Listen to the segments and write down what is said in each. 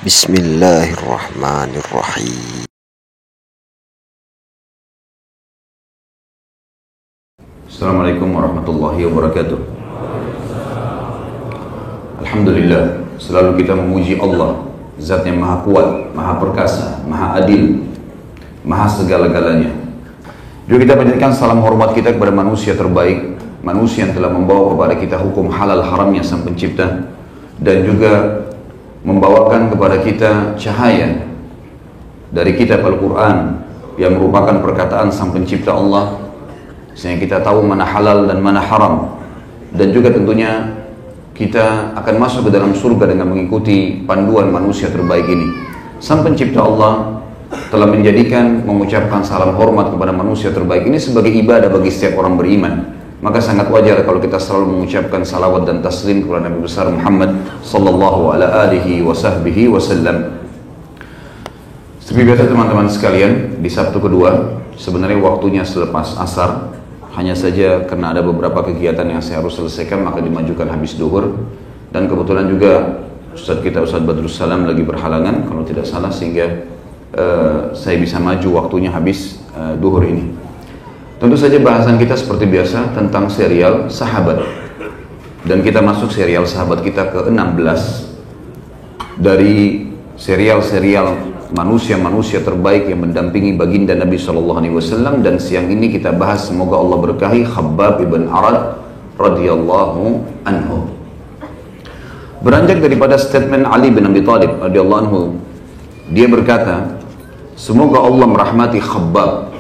Bismillahirrahmanirrahim. Assalamualaikum warahmatullahi wabarakatuh. Alhamdulillah, selalu kita memuji Allah, Zat yang maha kuat, maha perkasa, maha adil, maha segala-galanya. Juga kita panjatkan salam hormat kita kepada manusia terbaik, manusia yang telah membawa kepada kita hukum halal haramnya Sang Pencipta, dan juga membawakan kepada kita cahaya dari kitab Al-Quran yang merupakan perkataan Sang Pencipta Allah, sehingga kita tahu mana halal dan mana haram. Dan juga tentunya kita akan masuk ke dalam surga dengan mengikuti panduan manusia terbaik ini. Sang Pencipta Allah telah menjadikan mengucapkan salam hormat kepada manusia terbaik ini sebagai ibadah bagi setiap orang beriman. Maka sangat wajar kalau kita selalu mengucapkan salawat dan taslim kepada Nabi besar Muhammad sallallahu alaihi wasallam. Seperti biasa teman-teman sekalian, di Sabtu kedua sebenarnya waktunya selepas asar. Hanya saja karena ada beberapa kegiatan yang saya harus selesaikan, maka dimajukan habis duhur. Dan kebetulan juga Ustadz kita, Ustadz Badrus Salam, lagi berhalangan kalau tidak salah, sehingga saya bisa maju waktunya habis duhur ini. Tentu saja bahasan kita seperti biasa tentang serial Sahabat. Dan kita masuk serial Sahabat kita ke-16 dari serial-serial manusia-manusia terbaik yang mendampingi baginda Nabi SAW. Dan siang ini kita bahas, semoga Allah berkahi, Khabbab ibn Arad radhiyallahu anhu. Beranjak daripada statement Ali bin Abi Thalib radhiyallahu anhu, dia berkata, semoga Allah merahmati Khabbab,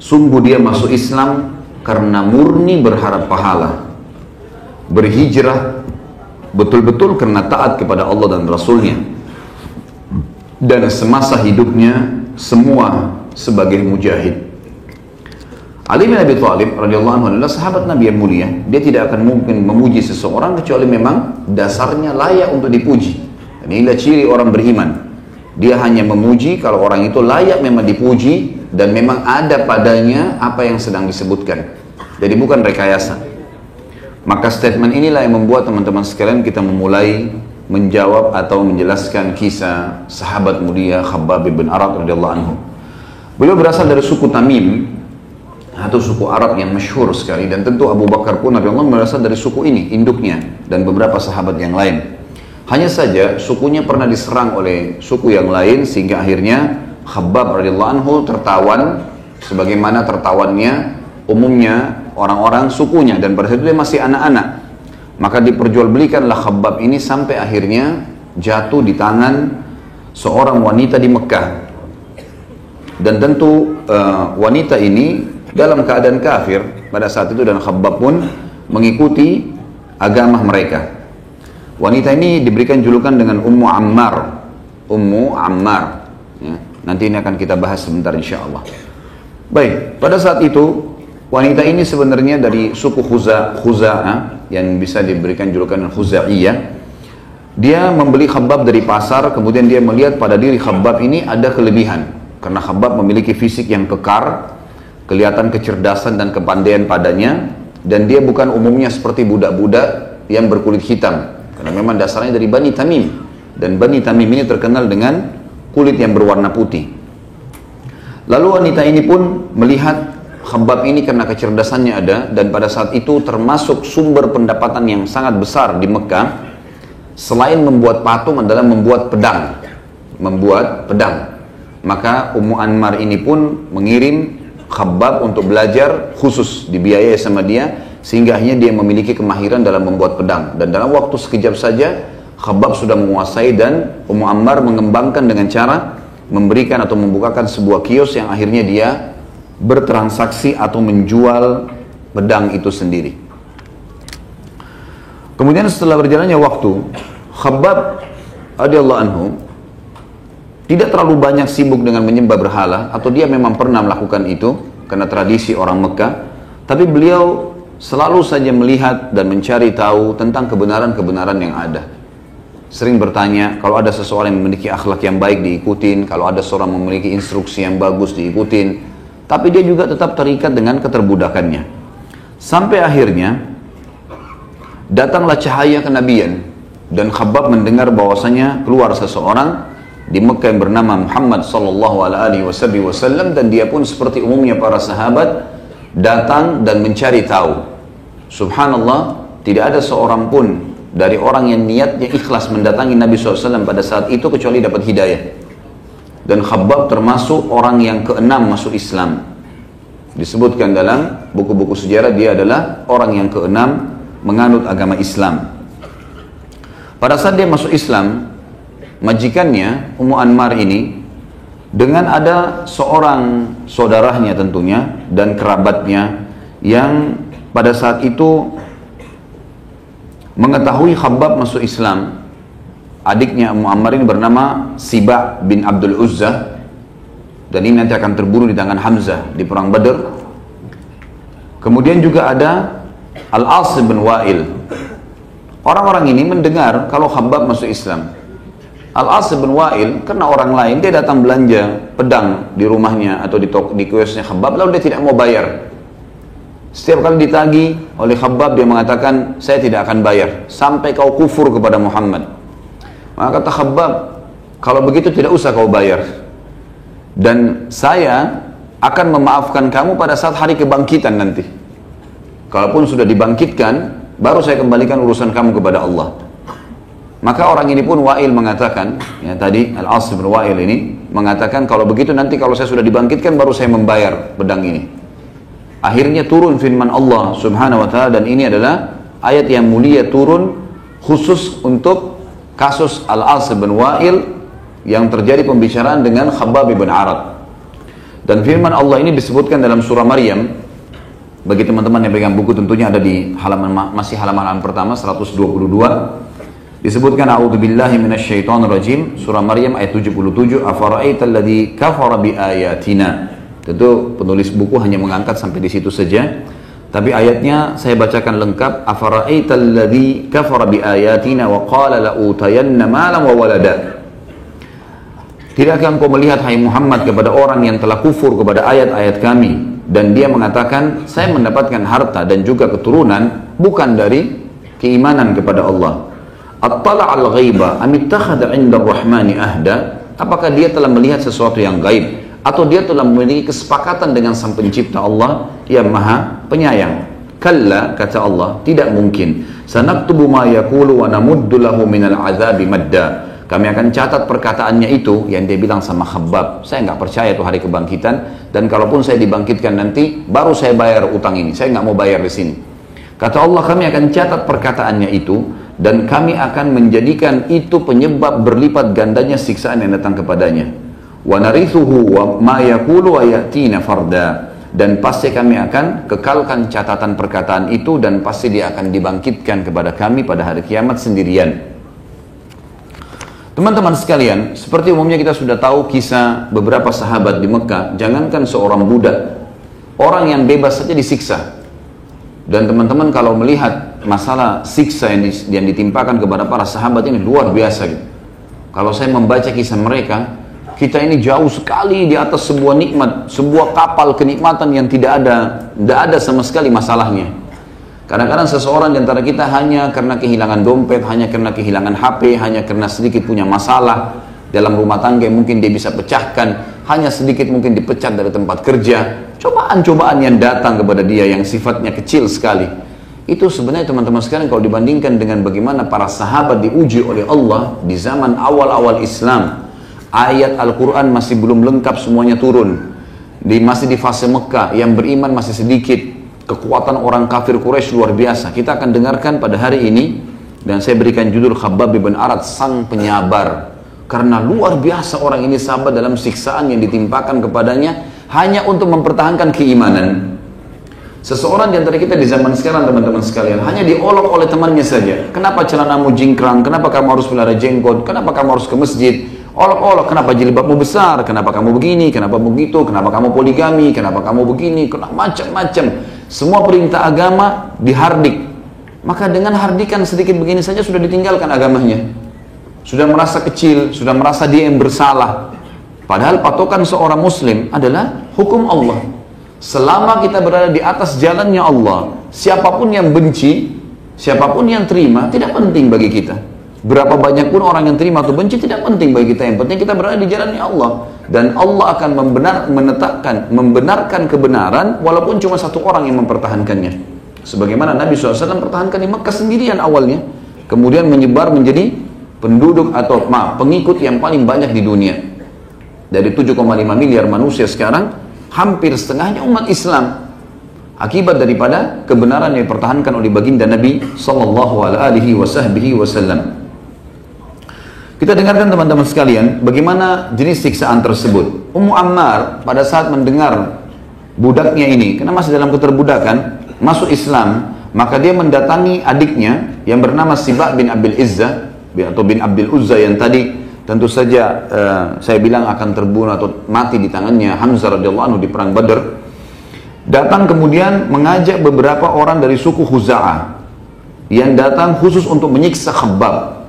sungguh dia masuk Islam karena murni berharap pahala, berhijrah betul-betul karena taat kepada Allah dan Rasulnya, dan semasa hidupnya semua sebagai mujahid. Ali bin Abi Thalib radhiyallahu anhu adalah sahabat Nabi yang mulia. Dia tidak akan mungkin memuji seseorang kecuali memang dasarnya layak untuk dipuji. Dan inilah ciri orang beriman. Dia hanya memuji kalau orang itu layak memang dipuji dan memang ada padanya apa yang sedang disebutkan. Jadi bukan rekayasa. Maka statement inilah yang membuat teman-teman sekalian kita memulai menjawab atau menjelaskan kisah sahabat mulia Khabbab bin Arad radhiyallahu anhu. Beliau berasal dari suku Tamim, atau suku Arab yang masyhur sekali, dan tentu Abu Bakar pun radhiyallahu anhu berasal dari suku ini, induknya, dan beberapa sahabat yang lain. Hanya saja sukunya pernah diserang oleh suku yang lain, sehingga akhirnya Khabbab radhiyallahu anhu tertawan sebagaimana tertawannya umumnya orang-orang sukunya, dan pada saat itu dia masih anak-anak. Maka diperjualbelikanlah Khabbab ini sampai akhirnya jatuh di tangan seorang wanita di Mekah. Dan tentu wanita ini dalam keadaan kafir pada saat itu, dan Khabbab pun mengikuti agama mereka. Wanita ini diberikan julukan dengan Ummu Ammar. Ummu Ammar, ya. Nanti ini akan kita bahas sebentar insya Allah. Baik, pada saat itu wanita ini sebenarnya dari suku Khuza'ah, yang bisa diberikan julukan Khuza'iyah. Dia membeli Khabbab dari pasar, kemudian dia melihat pada diri Khabbab ini ada kelebihan. Karena Khabbab memiliki fisik yang kekar, kelihatan kecerdasan dan kepandaian padanya, dan dia bukan umumnya seperti budak-budak yang berkulit hitam. Karena memang dasarnya dari Bani Tamim, dan Bani Tamim ini terkenal dengan kulit yang berwarna putih. Lalu wanita ini pun melihat Khabbab ini karena kecerdasannya ada, dan pada saat itu termasuk sumber pendapatan yang sangat besar di Mekah, selain membuat patung adalah membuat pedang. Membuat pedang. Maka Ummu Ammar ini pun mengirim Khabbab untuk belajar, khusus dibiayai sama dia, sehingga akhirnya dia memiliki kemahiran dalam membuat pedang. Dan dalam waktu sekejap saja Khabbab sudah menguasai, dan Ummu Ammar mengembangkan dengan cara memberikan atau membukakan sebuah kios yang akhirnya dia bertransaksi atau menjual pedang itu sendiri. Kemudian setelah berjalannya waktu, Khabbab radhiyallahu anhu tidak terlalu banyak sibuk dengan menyembah berhala, atau dia memang pernah melakukan itu karena tradisi orang Mekah, tapi beliau selalu saja melihat dan mencari tahu tentang kebenaran-kebenaran yang ada. Sering bertanya, kalau ada seseorang yang memiliki akhlak yang baik diikutin, kalau ada seorang memiliki instruksi yang bagus diikutin. Tapi dia juga tetap terikat dengan keterbudakannya. Sampai akhirnya datanglah cahaya kenabian Dan Khabbab mendengar bahwasanya keluar seseorang di Mekah yang bernama Muhammad sallallahu alaihi wasallam, dan dia pun seperti umumnya para sahabat datang dan mencari tahu. Subhanallah, tidak ada seorang pun dari orang yang niatnya ikhlas mendatangi Nabi SAW pada saat itu kecuali dapat hidayah. Dan Khabbab termasuk orang yang keenam masuk Islam. Disebutkan dalam buku-buku sejarah dia adalah orang yang keenam menganut agama Islam. Pada saat dia masuk Islam, majikannya Ummu Anmar ini dengan ada seorang saudaranya tentunya dan kerabatnya yang pada saat itu mengetahui Khabbab masuk Islam. Adiknya Ummu Anmar ini bernama Siba bin Abdul Uzza, dan ini nanti akan terbunuh di tangan Hamzah di perang Badr. Kemudian juga ada Al-As bin Wa'il. Orang-orang ini mendengar kalau Khabbab masuk Islam. Al-As bin Wa'il, karena orang lain, dia datang belanja pedang di rumahnya atau di kiosnya Khabbab, lalu dia tidak mau bayar. Setiap kali ditagih oleh Khabbab, dia mengatakan, saya tidak akan bayar sampai kau kufur kepada Muhammad. Maka kata Khabbab, kalau begitu tidak usah kau bayar, dan saya akan memaafkan kamu pada saat hari kebangkitan nanti. Kalaupun sudah dibangkitkan, baru saya kembalikan urusan kamu kepada Allah. Maka orang ini pun Wa'il mengatakan, ya tadi Al-As bin Wa'il ini mengatakan, kalau begitu nanti kalau saya sudah dibangkitkan baru saya membayar pedang ini. Akhirnya turun firman Allah Subhanahu wa ta'ala, dan ini adalah ayat yang mulia turun khusus untuk kasus Al-As bin Wa'il yang terjadi pembicaraan dengan Khabbab bin Arad. Dan firman Allah ini disebutkan dalam surah Maryam. Bagi teman-teman yang pegang buku tentunya ada di masih halaman pertama 122. Disebutkan a'udzubillahi minasyaitonirrajim, surah Maryam ayat 77, afara'aital ladzi kafara biayatina. Tentu penulis buku hanya mengangkat sampai di situ saja. Tapi ayatnya saya bacakan lengkap. Afara'aital ladzi kafara biayatina wa qala la utayanna malan wa walada. Tidakkah engkau melihat hai Muhammad kepada orang yang telah kufur kepada ayat-ayat kami, dan dia mengatakan saya mendapatkan harta dan juga keturunan bukan dari keimanan kepada Allah. Attala'al ghaiba am ittakhadha 'inda ar-rahmani ahda. Apakah dia telah melihat sesuatu yang gaib atau dia telah memiliki kesepakatan dengan sang pencipta Allah yang maha penyayang? Kalla, kata Allah, tidak mungkin. Sanaktubu ma yaqulu wa namuddu lahu minal 'adzabi madda. Kami akan catat perkataannya itu yang dia bilang sama Khabbab, saya nggak percaya tuh hari kebangkitan, dan kalaupun saya dibangkitkan nanti baru saya bayar utang ini, saya nggak mau bayar di sini. Kata Allah, kami akan catat perkataannya itu, dan kami akan menjadikan itu penyebab berlipat gandanya siksaan yang datang kepadanya. Wa narithuhu wa ma yaqulu wa yatina farda. Dan pasti kami akan kekalkan catatan perkataan itu, dan pasti dia akan dibangkitkan kepada kami pada hari kiamat sendirian. Teman-teman sekalian, seperti umumnya kita sudah tahu kisah beberapa sahabat di Mekah. Jangankan seorang budak, orang yang bebas saja disiksa. Dan teman-teman kalau melihat masalah siksa yang ditimpakan kepada para sahabat ini luar biasa gitu. Kalau saya membaca kisah mereka, kita ini jauh sekali di atas sebuah nikmat, sebuah kapal kenikmatan yang tidak ada sama sekali masalahnya. Kadang-kadang seseorang di antara kita hanya karena kehilangan dompet, hanya karena kehilangan HP, hanya karena sedikit punya masalah dalam rumah tangga yang mungkin dia bisa pecahkan, hanya sedikit mungkin dipecat dari tempat kerja, cobaan-cobaan yang datang kepada dia yang sifatnya kecil sekali. Itu sebenarnya teman-teman sekalian kalau dibandingkan dengan bagaimana para sahabat diuji oleh Allah di zaman awal-awal Islam, ayat Al-Quran masih belum lengkap semuanya turun, masih di fase Mekah, yang beriman masih sedikit. Kekuatan orang kafir Quraisy luar biasa. Kita akan dengarkan pada hari ini, dan saya berikan judul Khabbab bin Arad, sang penyabar. Karena luar biasa orang ini sabar dalam siksaan yang ditimpakan kepadanya hanya untuk mempertahankan keimanan. Seseorang di antara kita di zaman sekarang, teman-teman sekalian, hanya diolok oleh temannya saja. Kenapa celanamu jingkrang? Kenapa kamu harus pelihara jenggot? Kenapa kamu harus ke masjid? Olok-olok, kenapa jilbabmu besar? Kenapa kamu begini? Kenapa begitu? Kenapa kamu poligami? Kenapa kamu begini? Kenapa macam-macam? Semua perintah agama dihardik. Maka dengan hardikan sedikit begini saja sudah ditinggalkan agamanya. Sudah merasa kecil, sudah merasa dia yang bersalah. Padahal patokan seorang muslim adalah hukum Allah. Selama kita berada di atas jalannya Allah, siapapun yang benci, siapapun yang terima, tidak penting bagi kita. Berapa banyak pun orang yang terima atau benci tidak penting bagi kita. Yang penting kita berada di jalannya Allah. Dan Allah akan membenarkan kebenaran walaupun cuma satu orang yang mempertahankannya. Sebagaimana Nabi SAW mempertahankan di Mekah sendirian awalnya. Kemudian menyebar menjadi penduduk atau pengikut yang paling banyak di dunia. Dari 7,5 miliar manusia sekarang, hampir setengahnya umat Islam. Akibat daripada kebenaran yang dipertahankan oleh baginda Nabi SAW. Kita dengarkan teman-teman sekalian, bagaimana jenis siksaan tersebut. Ummu Ammar pada saat mendengar budaknya ini, karena masih dalam keterbudakan, masuk Islam, maka dia mendatangi adiknya yang bernama Sibak bin Abil Izzah, atau bin Abdul Uzza yang tadi tentu saja saya bilang akan terbunuh atau mati di tangannya Hamzah radhiyallahu anhu di perang Badar. Datang kemudian mengajak beberapa orang dari suku Khuza'ah yang datang khusus untuk menyiksa Khabbab.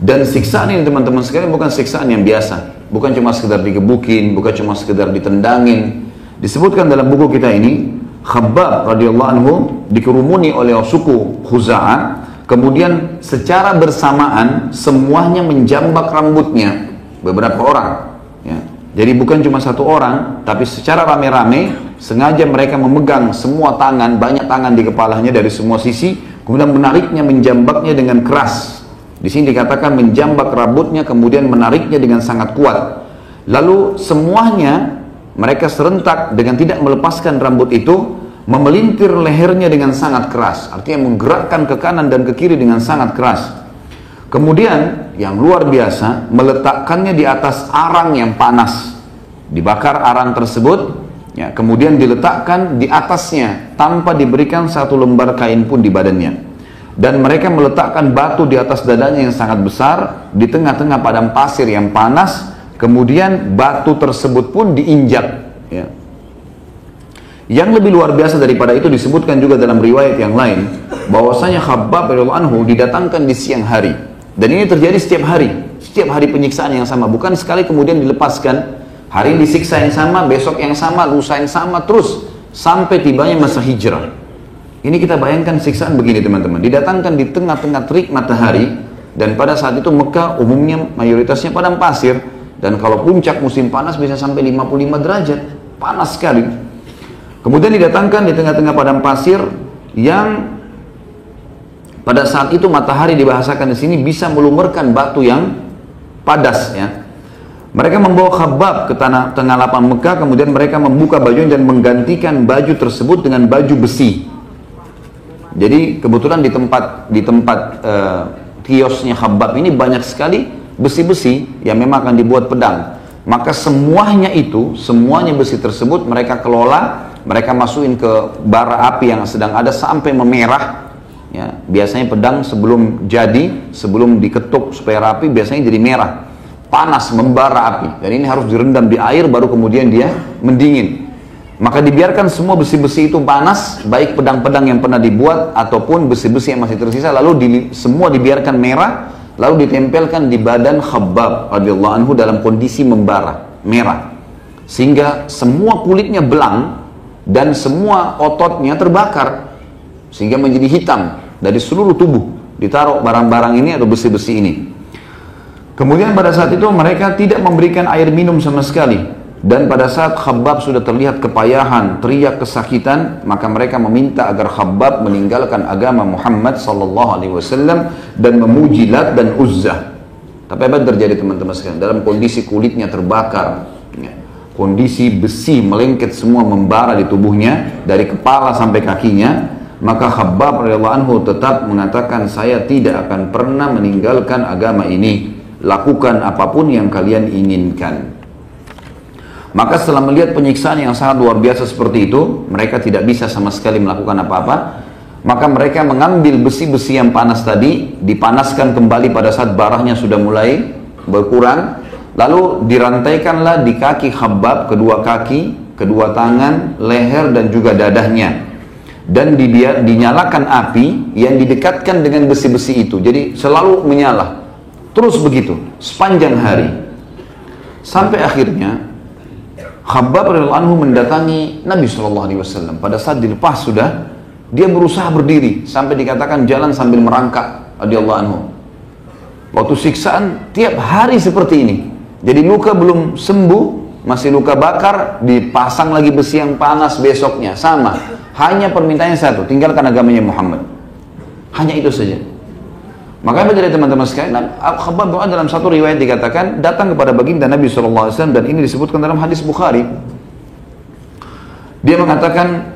Dan siksaan ini teman-teman sekalian bukan siksaan yang biasa, bukan cuma sekedar digebukin, bukan cuma sekedar ditendangin. Disebutkan dalam buku kita ini, Khabbab radhiyallahu anhu dikerumuni oleh suku Khuza'ah, kemudian secara bersamaan semuanya menjambak rambutnya, beberapa orang. Ya. Jadi bukan cuma satu orang, tapi secara rame-rame sengaja mereka memegang semua tangan, banyak tangan di kepalanya dari semua sisi, kemudian menariknya, menjambaknya dengan keras. Di sini dikatakan menjambak rambutnya, kemudian menariknya dengan sangat kuat. Lalu semuanya mereka serentak dengan tidak melepaskan rambut itu, memelintir lehernya dengan sangat keras. Artinya menggerakkan ke kanan dan ke kiri dengan sangat keras. Kemudian yang luar biasa, meletakkannya di atas arang yang panas. Dibakar arang tersebut, ya, kemudian diletakkan di atasnya tanpa diberikan satu lembar kain pun di badannya. Dan mereka meletakkan batu di atas dadanya yang sangat besar di tengah-tengah padang pasir yang panas. Kemudian batu tersebut pun diinjak, ya. Yang lebih luar biasa daripada itu disebutkan juga dalam riwayat yang lain bahwasanya Khabbab radhiyallahu anhu didatangkan di siang hari. Dan ini terjadi setiap hari penyiksaan yang sama, bukan sekali kemudian dilepaskan. Hari ini disiksa yang sama, besok yang sama, lusa yang sama, terus sampai tibanya masa hijrah. Ini kita bayangkan siksaan begini teman-teman, didatangkan di tengah-tengah terik matahari, dan pada saat itu Mekah umumnya mayoritasnya padang pasir, dan kalau puncak musim panas bisa sampai 55 derajat, panas sekali. Kemudian didatangkan di tengah-tengah padang pasir yang pada saat itu matahari dibahasakan di sini bisa melumerkan batu yang padas, ya. Mereka membawa Khabbab ke tengah lapang Mekah, kemudian mereka membuka bajunya dan menggantikan baju tersebut dengan baju besi. Jadi kebetulan di tempat kiosnya Khabbab ini banyak sekali besi-besi yang memang akan dibuat pedang. Maka semuanya besi tersebut mereka kelola, mereka masukin ke bara api yang sedang ada sampai memerah. Ya, biasanya pedang sebelum diketuk supaya rapi biasanya jadi merah, panas, membara api. Dan ini harus direndam di air baru kemudian dia mendingin. Maka dibiarkan semua besi-besi itu panas, baik pedang-pedang yang pernah dibuat ataupun besi-besi yang masih tersisa, lalu semua dibiarkan merah, lalu ditempelkan di badan Khabbab radhiyallahu anhu dalam kondisi membara, merah. Sehingga semua kulitnya belang dan semua ototnya terbakar, sehingga menjadi hitam dari seluruh tubuh. Ditaruh barang-barang ini atau besi-besi ini. Kemudian pada saat itu mereka tidak memberikan air minum sama sekali. Dan pada saat Khabbab sudah terlihat kepayahan, teriak kesakitan, maka mereka meminta agar Khabbab meninggalkan agama Muhammad SAW dan memuji Lat dan Uzzah. Tapi apa yang terjadi teman-teman sekalian? Dalam kondisi kulitnya terbakar, ya, kondisi besi melengket semua membara di tubuhnya dari kepala sampai kakinya, maka Khabbab radhiyallahu anhu tetap mengatakan, saya tidak akan pernah meninggalkan agama ini. Lakukan apapun yang kalian inginkan. Maka setelah melihat penyiksaan yang sangat luar biasa seperti itu, mereka tidak bisa sama sekali melakukan apa-apa. Maka mereka mengambil besi-besi yang panas tadi, dipanaskan kembali pada saat barahnya sudah mulai berkurang. Lalu dirantaikanlah di kaki Khabbab, kedua kaki, kedua tangan, leher dan juga dadahnya. Dan dinyalakan api yang didekatkan dengan besi-besi itu. Jadi selalu menyala. Terus begitu, sepanjang hari. Sampai akhirnya Khabbab radhiyallahu anhu mendatangi Nabi SAW. Pada saat dilepas sudah, dia berusaha berdiri sampai dikatakan jalan sambil merangkak radhiyallahu anhu. Waktu siksaan tiap hari seperti ini. Jadi luka belum sembuh, masih luka bakar, dipasang lagi besi yang panas besoknya. Sama. Hanya permintaannya satu, tinggalkan agamanya Muhammad. Hanya itu saja. Makanya dari teman-teman sekalian, Khabbab bin Arat dalam satu riwayat dikatakan datang kepada baginda Nabi SAW, dan ini disebutkan dalam hadis Bukhari. Dia mengatakan,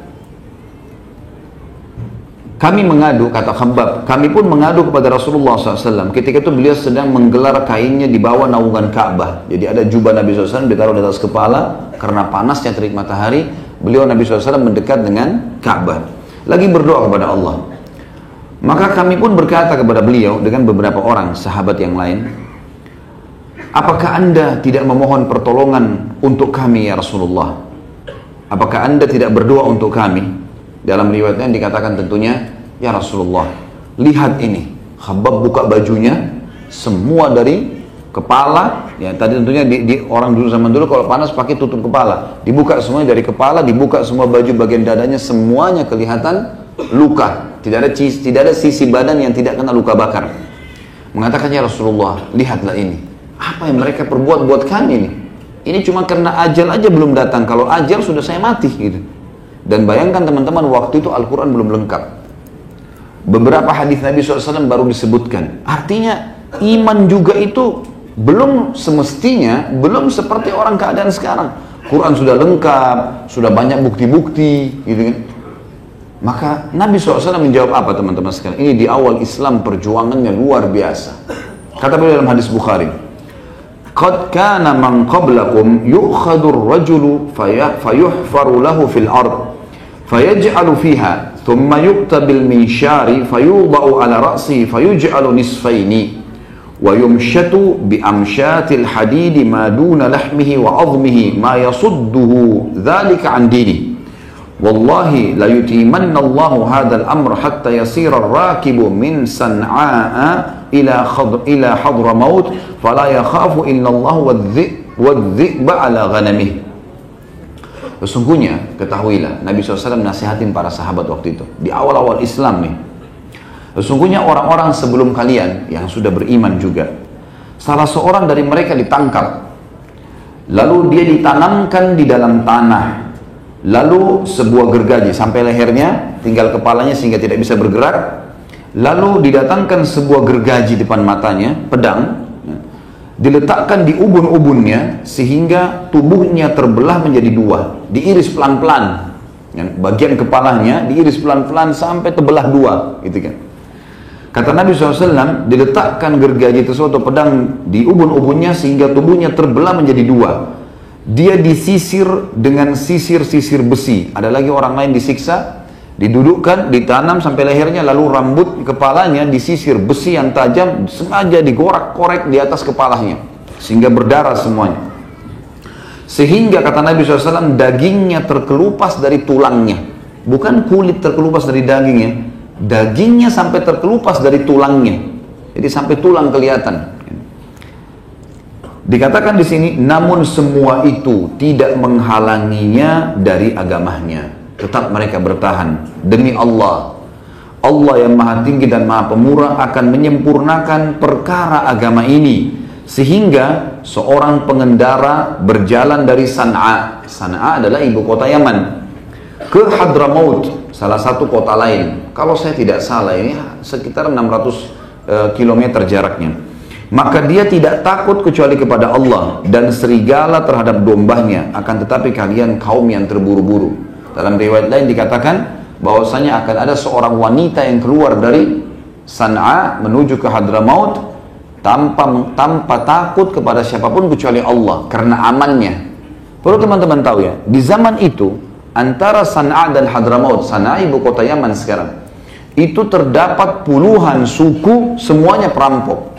kami mengadu, kata Khabbab, kami pun mengadu kepada Rasulullah SAW. Ketika itu beliau sedang menggelar kainnya di bawah naungan Ka'bah. Jadi ada jubah Nabi SAW ditaruh di atas kepala, karena panasnya terik matahari, beliau Nabi SAW mendekat dengan Ka'bah. Lagi berdoa kepada Allah. Maka kami pun berkata kepada beliau dengan beberapa orang sahabat yang lain, apakah anda tidak memohon pertolongan untuk kami ya Rasulullah? Apakah anda tidak berdoa untuk kami? Dalam riwayatnya dikatakan tentunya, ya Rasulullah, lihat ini. Khabbab buka bajunya, semua dari kepala, ya tadi tentunya di orang dulu zaman dulu kalau panas pakai tutup kepala. Dibuka semuanya dari kepala, dibuka semua baju bagian dadanya, semuanya kelihatan luka. Tidak ada sisi badan yang tidak kena luka bakar. Mengatakan, ya Rasulullah, lihatlah ini. Apa yang mereka perbuat buat kami ini? Ini cuma karena ajal aja belum datang. Kalau ajal sudah saya mati gitu. Dan bayangkan teman-teman, waktu itu Al-Quran belum lengkap. Beberapa hadis Nabi SAW baru disebutkan. Artinya iman juga itu belum semestinya, belum seperti orang keadaan sekarang. Quran sudah lengkap, sudah banyak bukti-bukti gitu kan. Maka Nabi SAW menjawab apa teman-teman sekalian? Ini di awal Islam perjuangannya luar biasa. Kata beliau dalam hadis Bukhari, qad kana man qablakum yu'khadhu ar-rajulu fayuhfaru lahu fil ard fayaj'alu fiha thumma yu'ta bil minshari fayudha'u ala ra'sihi fayuj'alu nisfaini wa yumshatu bi amshatil hadidi ma duna lahmihi wa 'azmihi ma yasudduhu dhalika 'an dini wallahi la yutimanna Allahu hadzal amr hatta yasira ar-rakibu min San'aa ila Hadramaut fala yakhafu illallah wadh-dhi'ba ala ghanamih. Sesungguhnya ketahuilah, Nabi SAW nasihatin para sahabat waktu itu di awal-awal Islam nih. Sesungguhnya orang-orang sebelum kalian yang sudah beriman juga, salah seorang dari mereka ditangkap, lalu dia ditanamkan di dalam tanah, lalu sebuah gergaji sampai lehernya, tinggal kepalanya sehingga tidak bisa bergerak. Lalu didatangkan sebuah gergaji depan matanya, pedang, diletakkan di ubun-ubunnya sehingga tubuhnya terbelah menjadi dua, diiris pelan-pelan, bagian kepalanya diiris pelan-pelan sampai terbelah dua, gitu kan. Kata Nabi SAW, diletakkan gergaji tersebut atau pedang di ubun-ubunnya sehingga tubuhnya terbelah menjadi dua. Dia disisir dengan sisir-sisir besi. Ada lagi orang lain disiksa, didudukkan, ditanam sampai lehernya, lalu rambut kepalanya disisir besi yang tajam, sengaja digorak-korek di atas kepalanya sehingga berdarah semuanya. Sehingga kata Nabi SAW, dagingnya terkelupas dari tulangnya, bukan kulit terkelupas dari dagingnya, dagingnya sampai terkelupas dari tulangnya, jadi sampai tulang kelihatan. Dikatakan di sini, namun semua itu tidak menghalanginya dari agamanya. Tetap mereka bertahan demi Allah. Allah yang maha tinggi dan maha pemurah akan menyempurnakan perkara agama ini sehingga seorang pengendara berjalan dari San'aa. San'aa adalah ibu kota Yaman, ke Hadramaut, salah satu kota lain. Kalau saya tidak salah ini sekitar 600 km jaraknya. Maka dia tidak takut kecuali kepada Allah dan serigala terhadap dombanya, akan tetapi kalian kaum yang terburu-buru. Dalam riwayat lain dikatakan bahwasanya akan ada seorang wanita yang keluar dari San'aa menuju ke Hadramaut tanpa takut kepada siapapun kecuali Allah, karena amannya. Perlu teman-teman tahu ya, di zaman itu antara San'aa dan Hadramaut, San'aa ibu kota Yaman sekarang, itu terdapat puluhan suku, semuanya perampok.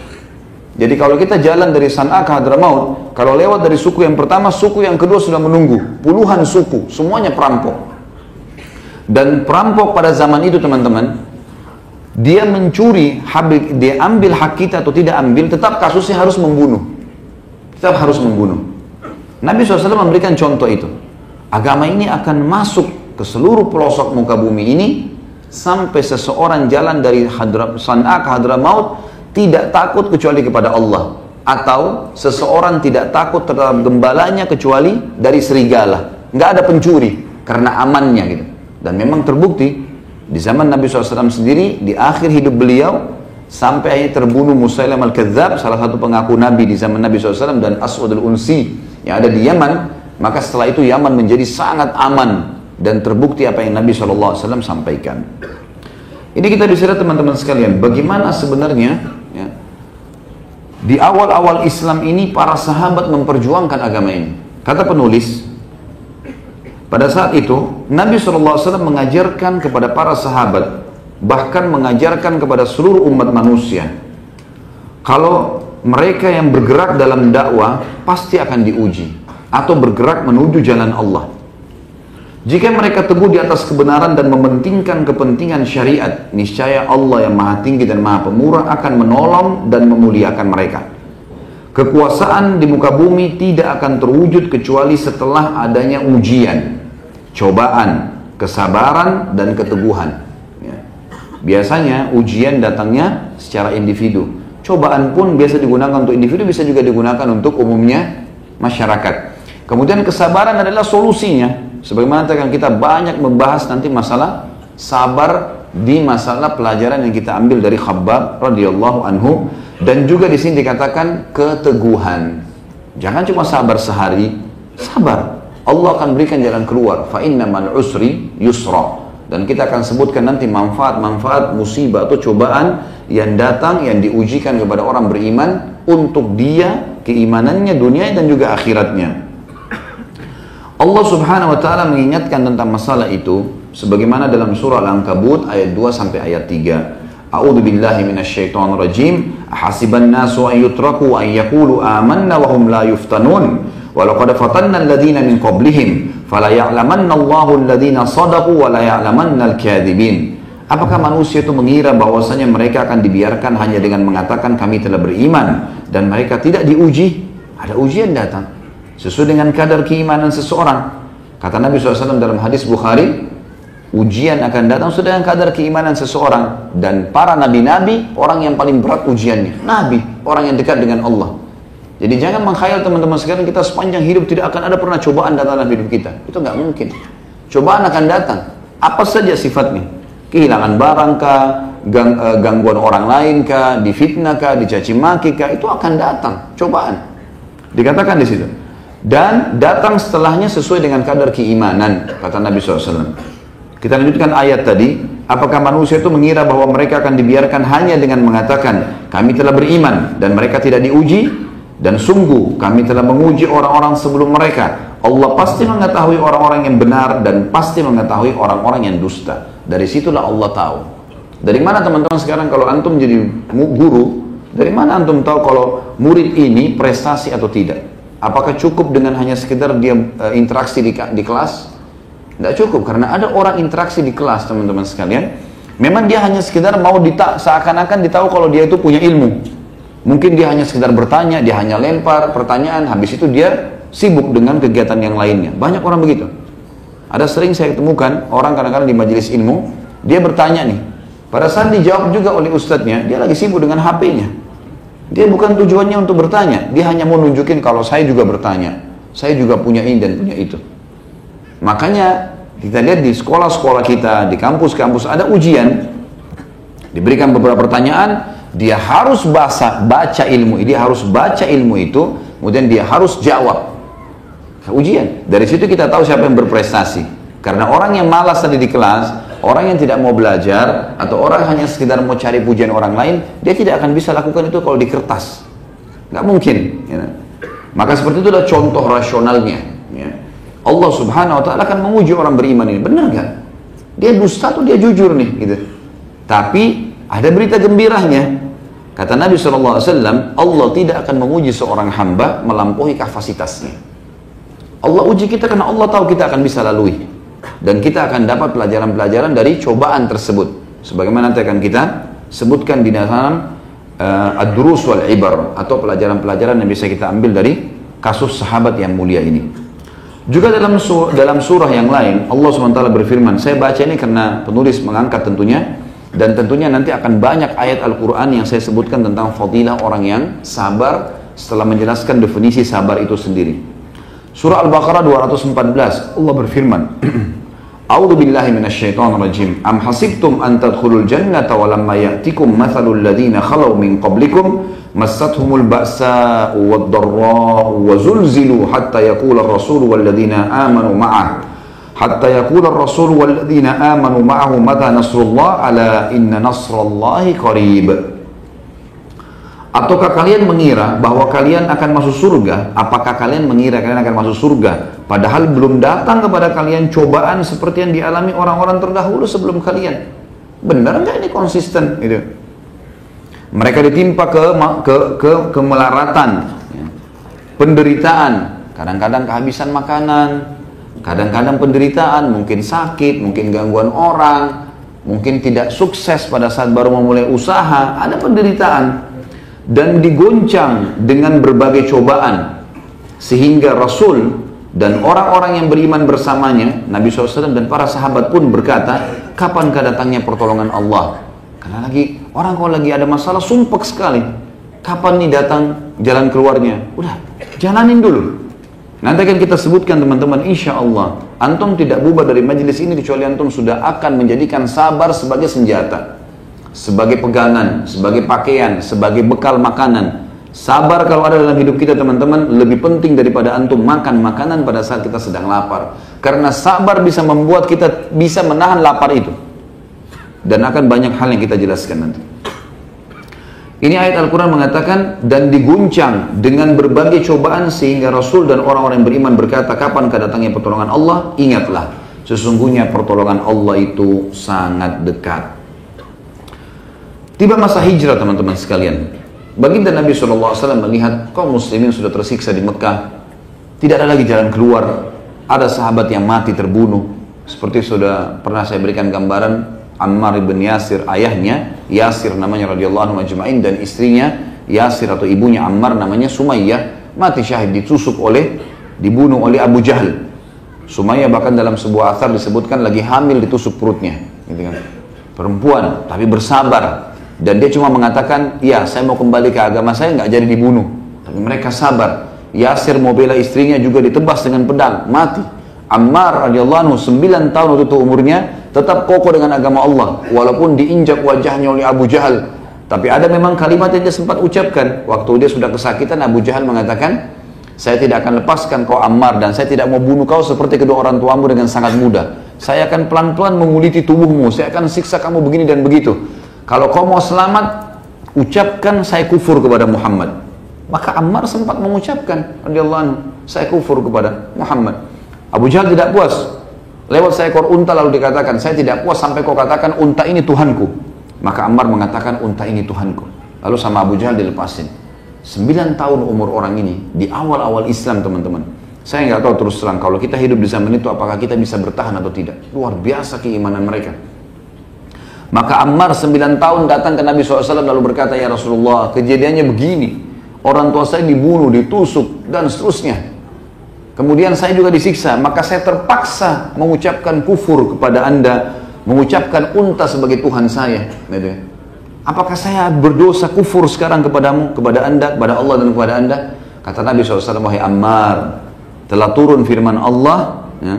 Jadi kalau kita jalan dari San'aa ke Hadramaut, kalau lewat dari suku yang pertama, suku yang kedua sudah menunggu. Puluhan suku, semuanya perampok. Dan perampok pada zaman itu teman-teman, dia mencuri, dia ambil hak kita atau tidak ambil, tetap kasusnya harus membunuh. Tetap harus membunuh. Nabi SAW memberikan contoh itu. Agama ini akan masuk ke seluruh pelosok muka bumi ini, sampai seseorang jalan dari San'aa ke Hadramaut, tidak takut kecuali kepada Allah, atau seseorang tidak takut terhadap gembalanya kecuali dari serigala. Nggak ada pencuri karena amannya gitu. Dan memang terbukti di zaman Nabi SAW sendiri, di akhir hidup beliau, sampai akhirnya terbunuh Musailam al-Kadzab, salah satu pengaku Nabi di zaman Nabi SAW, dan Aswad al-Unsi yang ada di Yaman. Maka setelah itu Yaman menjadi sangat aman, dan terbukti apa yang Nabi SAW sampaikan. Ini kita bisa lihat teman-teman sekalian, bagaimana sebenarnya ya, di awal-awal Islam ini para sahabat memperjuangkan agama ini. Kata penulis, pada saat itu Nabi SAW mengajarkan kepada para sahabat, bahkan mengajarkan kepada seluruh umat manusia, kalau mereka yang bergerak dalam dakwah pasti akan diuji, atau bergerak menuju jalan Allah. Jika mereka teguh di atas kebenaran dan mementingkan kepentingan syariat, niscaya Allah yang maha tinggi dan maha pemurah akan menolong dan memuliakan mereka. Kekuasaan di muka bumi tidak akan terwujud kecuali setelah adanya ujian, cobaan, kesabaran, dan keteguhan. Ya. Biasanya ujian datangnya secara individu. Cobaan pun biasa digunakan untuk individu, bisa juga digunakan untuk umumnya masyarakat. Kemudian kesabaran adalah solusinya. Sebagaimana akan kita banyak membahas nanti masalah sabar di masalah pelajaran yang kita ambil dari Khabbab radhiyallahu anhu, dan juga di sini dikatakan keteguhan. Jangan cuma sabar sehari, sabar. Allah akan berikan jalan keluar. Fa innamal usri yusra. Dan kita akan sebutkan nanti manfaat-manfaat musibah atau cobaan yang datang, yang diujikan kepada orang beriman untuk dia, keimanannya dunia dan juga akhiratnya. Allah Subhanahu wa taala mengingatkan tentang masalah itu sebagaimana dalam surah Al-Ankabut ayat 2 sampai ayat 3. A'udzu billahi minasyaitonir rajim. Ahasiban nasu an yutraku an yaqulu amanna wa hum la yuftanun. Wa laqad fatanna alladziina min qablihim fala ya'lamanna Allahu alladziina shadaqu wa la ya'lamanna al-kadzibin. Apakah manusia itu mengira bahwasanya mereka akan dibiarkan hanya dengan mengatakan kami telah beriman dan mereka tidak diuji? Ada ujian datang sesuai dengan kadar keimanan seseorang. Kata Nabi SAW dalam hadis Bukhari, ujian akan datang sesuai dengan kadar keimanan seseorang. Dan para nabi-nabi, orang yang paling berat ujiannya Nabi, orang yang dekat dengan Allah. Jadi jangan mengkhayal teman-teman sekalian, kita sepanjang hidup tidak akan ada pernah cobaan datang dalam hidup kita. Itu nggak mungkin. Cobaan akan datang, apa saja sifatnya. Kehilangan barang kah, gangguan orang lain kah, difitnah kah, dicaci maki kah, itu akan datang cobaan. Dikatakan di situ. Dan datang setelahnya sesuai dengan kadar keimanan, kata Nabi SAW. Kita lanjutkan ayat tadi. Apakah manusia itu mengira bahwa mereka akan dibiarkan hanya dengan mengatakan kami telah beriman dan mereka tidak diuji? Dan sungguh kami telah menguji orang-orang sebelum mereka. Allah pasti mengetahui orang-orang yang benar dan pasti mengetahui orang-orang yang dusta. Dari situlah Allah tahu. Dari mana teman-teman sekarang kalau antum jadi guru, dari mana antum tahu kalau murid ini prestasi atau tidak? Apakah cukup dengan hanya sekedar dia interaksi di kelas? Tidak cukup, karena ada orang interaksi di kelas teman-teman sekalian. Memang dia hanya sekedar mau seakan-akan ditahu kalau dia itu punya ilmu. Mungkin dia hanya sekedar bertanya, dia hanya lempar pertanyaan, habis itu dia sibuk dengan kegiatan yang lainnya. Banyak orang begitu. Ada sering saya temukan orang kadang-kadang di majelis ilmu, dia bertanya nih. Pada saat dijawab juga oleh ustadznya, dia lagi sibuk dengan HP-nya. Dia bukan tujuannya untuk bertanya, dia hanya mau nunjukin kalau saya juga bertanya, saya juga punya ini dan punya itu. Makanya kita lihat di sekolah-sekolah kita, di kampus-kampus ada ujian, diberikan beberapa pertanyaan, dia harus baca ilmu, dia harus baca ilmu itu, kemudian dia harus jawab. Ujian, dari situ kita tahu siapa yang berprestasi. Karena orang yang malas tadi di kelas, orang yang tidak mau belajar, atau orang hanya sekedar mau cari pujian orang lain, dia tidak akan bisa lakukan itu kalau di kertas. Nggak mungkin. Ya. Maka seperti itu adalah contoh rasionalnya. Ya. Allah Subhanahu Wa Taala akan menguji orang beriman ini. Benar nggak? Dia dusta atau dia jujur nih? Gitu. Tapi ada berita gembiranya. Kata Nabi SAW, Allah tidak akan menguji seorang hamba melampaui kapasitasnya. Allah uji kita karena Allah tahu kita akan bisa lalui. Dan kita akan dapat pelajaran-pelajaran dari cobaan tersebut. Sebagaimana nanti akan kita sebutkan di dalam ad-durus wal ibar, atau pelajaran-pelajaran yang bisa kita ambil dari kasus sahabat yang mulia ini. Juga dalam surah yang lain Allah SWT berfirman, saya baca ini karena penulis mengangkat tentunya, Dan tentunya nanti akan banyak ayat Al-Quran yang saya sebutkan tentang fadilah orang yang sabar setelah menjelaskan definisi sabar itu sendiri. Surah Al-Baqarah 214, Allah berfirman, A'udzu billahi minasyaitonir rajim. Am hasibtum an tadkhulul jannata wa lamma ya'tikum mathalul ladzina khalau min qablikum massathumul ba'sa'u wad-dharra'u wa zulzilu hatta yaqula ar-rasul wal ladzina amanu ma'ah hatta yaqula ar-rasul wal ladzina amanu ma'ahu mata nasrullah ala inna nasrallahi qarib. Ataukah kalian mengira bahwa kalian akan masuk surga? Apakah kalian mengira kalian akan masuk surga? Padahal belum datang kepada kalian cobaan seperti yang dialami orang-orang terdahulu sebelum kalian. Benar nggak ini konsisten? Gitu. Mereka ditimpa kemelaratan, ya. Penderitaan, kadang-kadang kehabisan makanan, kadang-kadang penderitaan, mungkin sakit, mungkin gangguan orang, mungkin tidak sukses pada saat baru memulai usaha, ada penderitaan. Dan digoncang dengan berbagai cobaan sehingga Rasul dan orang-orang yang beriman bersamanya, Nabi SAW dan para sahabat pun berkata, kapankah datangnya pertolongan Allah? Karena orang kalau lagi ada masalah sumpek sekali, kapan nih datang jalan keluarnya? Udah, jalanin dulu. Nanti akan kita sebutkan teman-teman, insya Allah antum tidak bubar dari majelis ini kecuali antum sudah akan menjadikan sabar sebagai senjata, sebagai pegangan, sebagai pakaian, sebagai bekal makanan. Sabar kalau ada dalam hidup kita teman-teman lebih penting daripada antum makan makanan pada saat kita sedang lapar. Karena sabar bisa membuat kita bisa menahan lapar itu. Dan akan banyak hal yang kita jelaskan nanti. Ini ayat Al-Quran mengatakan, dan diguncang dengan berbagai cobaan sehingga Rasul dan orang-orang yang beriman berkata, kapankah datangnya pertolongan Allah? Ingatlah, sesungguhnya pertolongan Allah itu sangat dekat. Tiba masa hijrah teman-teman sekalian. Baginda Nabi SAW melihat kaum muslimin sudah tersiksa di Mekah. Tidak ada lagi jalan keluar. Ada sahabat yang mati terbunuh. Seperti sudah pernah saya berikan gambaran Ammar ibn Yasir, ayahnya Yasir namanya radhiyallahu anhu ajma'in, dan istrinya Yasir atau ibunya Ammar namanya Sumayyah, mati syahid dibunuh oleh Abu Jahal. Sumayyah bahkan dalam sebuah athar disebutkan lagi hamil ditusuk perutnya, gitu kan. Perempuan tapi bersabar. Dan dia cuma mengatakan, ya saya mau kembali ke agama saya, nggak jadi dibunuh. Tapi mereka sabar. Yasir mau bela istrinya juga ditebas dengan pedang, mati. Ammar radhiyallahu anhu 9 tahun waktu itu umurnya, tetap kokoh dengan agama Allah. Walaupun diinjak wajahnya oleh Abu Jahal. Tapi ada memang kalimat yang dia sempat ucapkan. Waktu dia sudah kesakitan, Abu Jahal mengatakan, saya tidak akan lepaskan kau Ammar, dan saya tidak mau bunuh kau seperti kedua orang tuamu dengan sangat mudah. Saya akan pelan-pelan menguliti tubuhmu, saya akan siksa kamu begini dan begitu. Kalau kau mau selamat, ucapkan saya kufur kepada Muhammad. Maka Ammar sempat mengucapkan, radhiyallahu anhu, saya kufur kepada Muhammad. Abu Jahal tidak puas. Lewat seekor unta lalu dikatakan, saya tidak puas sampai kau katakan unta ini Tuhanku. Maka Ammar mengatakan unta ini Tuhanku. Lalu sama Abu Jahal dilepasin. 9 tahun umur orang ini, di awal-awal Islam teman-teman. Saya nggak tahu terus terang, kalau kita hidup di zaman itu apakah kita bisa bertahan atau tidak. Luar biasa keimanan mereka. Maka Ammar 9 tahun datang ke Nabi SAW lalu berkata, ya Rasulullah, kejadiannya begini. Orang tua saya dibunuh, ditusuk, dan seterusnya. Kemudian saya juga disiksa, maka saya terpaksa mengucapkan kufur kepada anda, mengucapkan unta sebagai Tuhan saya. Apakah saya berdosa kufur sekarang kepadamu, kepada anda, kepada Allah dan kepada anda? Kata Nabi SAW, wahai Ammar, telah turun firman Allah, ya,